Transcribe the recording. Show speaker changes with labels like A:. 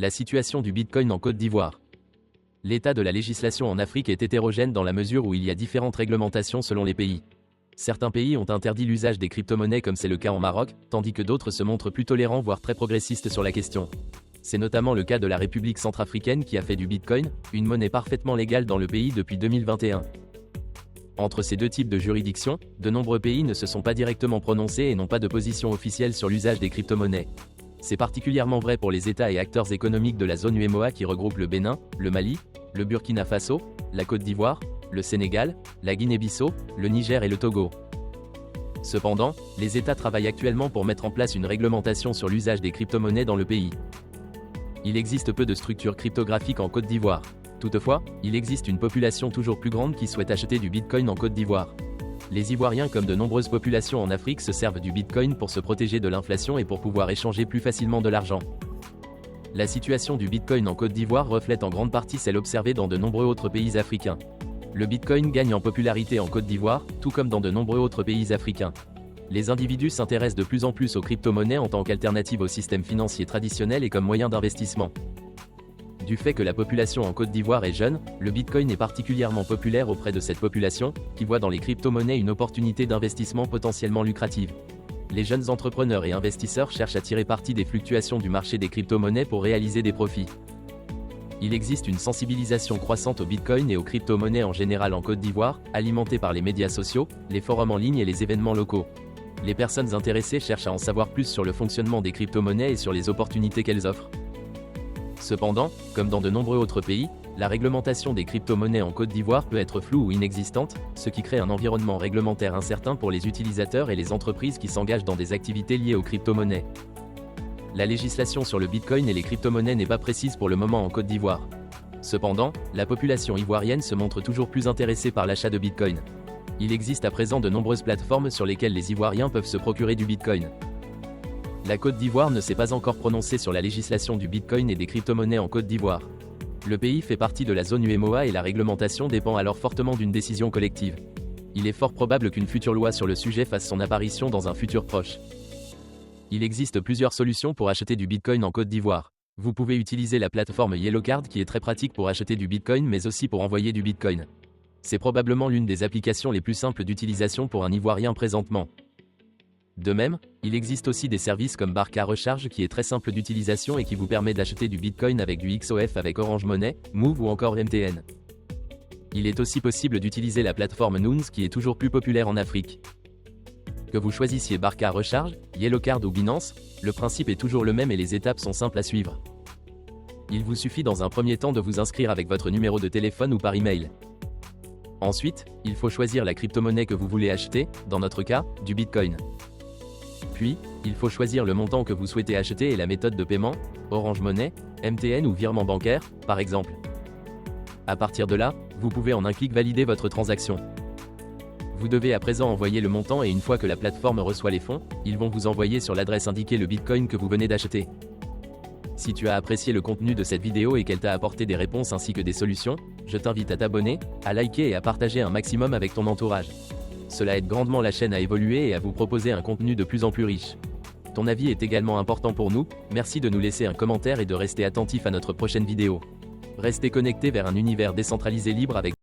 A: La situation du Bitcoin en Côte d'Ivoire. L'état de la législation en Afrique est hétérogène dans la mesure où il y a différentes réglementations selon les pays. Certains pays ont interdit l'usage des crypto-monnaies comme c'est le cas en Maroc, tandis que d'autres se montrent plus tolérants voire très progressistes sur la question. C'est notamment le cas de la République centrafricaine qui a fait du Bitcoin une monnaie parfaitement légale dans le pays depuis 2021. Entre ces deux types de juridictions, de nombreux pays ne se sont pas directement prononcés et n'ont pas de position officielle sur l'usage des crypto-monnaies. C'est particulièrement vrai pour les États et acteurs économiques de la zone UEMOA qui regroupent le Bénin, le Mali, le Burkina Faso, la Côte d'Ivoire, le Sénégal, la Guinée-Bissau, le Niger et le Togo. Cependant, les États travaillent actuellement pour mettre en place une réglementation sur l'usage des crypto-monnaies dans le pays. Il existe peu de structures cryptographiques en Côte d'Ivoire. Toutefois, il existe une population toujours plus grande qui souhaite acheter du Bitcoin en Côte d'Ivoire. Les Ivoiriens comme de nombreuses populations en Afrique se servent du Bitcoin pour se protéger de l'inflation et pour pouvoir échanger plus facilement de l'argent. La situation du Bitcoin en Côte d'Ivoire reflète en grande partie celle observée dans de nombreux autres pays africains. Le Bitcoin gagne en popularité en Côte d'Ivoire, tout comme dans de nombreux autres pays africains. Les individus s'intéressent de plus en plus aux crypto-monnaies en tant qu'alternative au système financier traditionnel et comme moyen d'investissement. Du fait que la population en Côte d'Ivoire est jeune, le Bitcoin est particulièrement populaire auprès de cette population, qui voit dans les crypto-monnaies une opportunité d'investissement potentiellement lucrative. Les jeunes entrepreneurs et investisseurs cherchent à tirer parti des fluctuations du marché des crypto-monnaies pour réaliser des profits. Il existe une sensibilisation croissante au Bitcoin et aux crypto-monnaies en général en Côte d'Ivoire, alimentée par les médias sociaux, les forums en ligne et les événements locaux. Les personnes intéressées cherchent à en savoir plus sur le fonctionnement des crypto-monnaies et sur les opportunités qu'elles offrent. Cependant, comme dans de nombreux autres pays, la réglementation des crypto-monnaies en Côte d'Ivoire peut être floue ou inexistante, ce qui crée un environnement réglementaire incertain pour les utilisateurs et les entreprises qui s'engagent dans des activités liées aux crypto-monnaies. La législation sur le Bitcoin et les crypto-monnaies n'est pas précise pour le moment en Côte d'Ivoire. Cependant, la population ivoirienne se montre toujours plus intéressée par l'achat de Bitcoin. Il existe à présent de nombreuses plateformes sur lesquelles les Ivoiriens peuvent se procurer du Bitcoin. La Côte d'Ivoire ne s'est pas encore prononcée sur la législation du Bitcoin et des crypto-monnaies en Côte d'Ivoire. Le pays fait partie de la zone UEMOA et la réglementation dépend alors fortement d'une décision collective. Il est fort probable qu'une future loi sur le sujet fasse son apparition dans un futur proche. Il existe plusieurs solutions pour acheter du Bitcoin en Côte d'Ivoire. Vous pouvez utiliser la plateforme Yellowcard qui est très pratique pour acheter du Bitcoin mais aussi pour envoyer du Bitcoin. C'est probablement l'une des applications les plus simples d'utilisation pour un Ivoirien présentement. De même, il existe aussi des services comme Barca Recharge qui est très simple d'utilisation et qui vous permet d'acheter du Bitcoin avec du XOF avec Orange Money, Move ou encore MTN. Il est aussi possible d'utiliser la plateforme Noons qui est toujours plus populaire en Afrique. Que vous choisissiez Barca Recharge, Yellowcard ou Binance, le principe est toujours le même et les étapes sont simples à suivre. Il vous suffit dans un premier temps de vous inscrire avec votre numéro de téléphone ou par email. Ensuite, il faut choisir la crypto-monnaie que vous voulez acheter, dans notre cas, du Bitcoin. Puis, il faut choisir le montant que vous souhaitez acheter et la méthode de paiement, Orange Money, MTN ou virement bancaire, par exemple. À partir de là, vous pouvez en un clic valider votre transaction. Vous devez à présent envoyer le montant et une fois que la plateforme reçoit les fonds, ils vont vous envoyer sur l'adresse indiquée le Bitcoin que vous venez d'acheter. Si tu as apprécié le contenu de cette vidéo et qu'elle t'a apporté des réponses ainsi que des solutions, je t'invite à t'abonner, à liker et à partager un maximum avec ton entourage. Cela aide grandement la chaîne à évoluer et à vous proposer un contenu de plus en plus riche. Ton avis est également important pour nous, merci de nous laisser un commentaire et de rester attentif à notre prochaine vidéo. Restez connectés vers un univers décentralisé libre avec